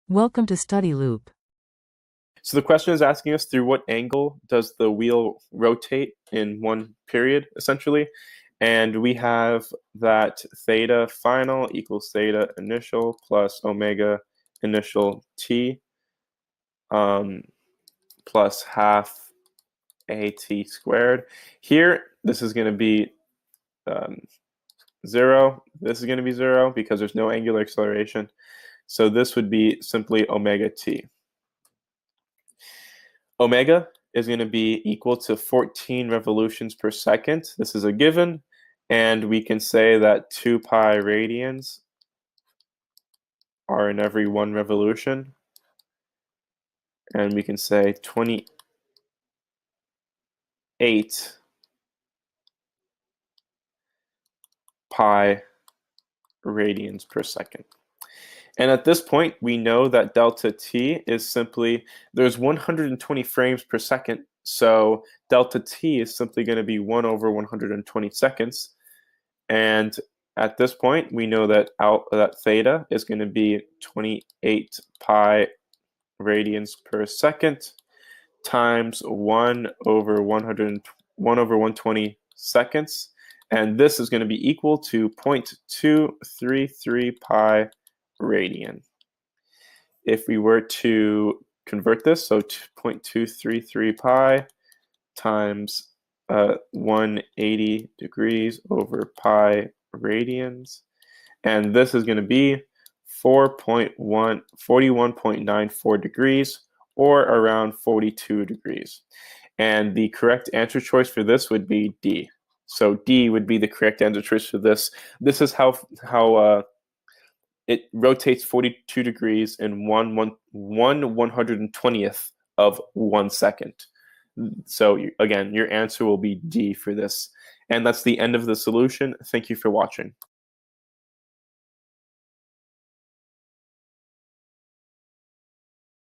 Welcome to Study Loop. So the question is asking us through what angle does the wheel rotate in one period, essentially. And we have that theta final equals theta initial plus omega initial t um, plus half at squared. Here, this is going to be um, 0. This is going to be 0 because there's no angular acceleration. So this would be simply omega t. Omega is going to be equal to 14 revolutions per second. This is a given, and we can say that 2 pi radians are in every 1 revolution, and we can say 28 pi radians per second. And at this point, we know that delta t is simply, there's 120 frames per second, so delta t is simply going to be 1 over 120 seconds. And at this point, we know that that theta is going to be 28 pi radians per second times 1 over 120 seconds. And this is going to be equal to 0.233 pi radian. If we were to convert this, so 0.233 pi times 180 degrees over pi radians, and this is going to be 41.94 degrees, or around 42 degrees. And the correct answer choice for this would be D. So D would be the correct answer choice for this. This is how it rotates 42 degrees in 1/120th of 1 second. So again, your answer will be D for this. And that's the end of the solution. Thank you for watching.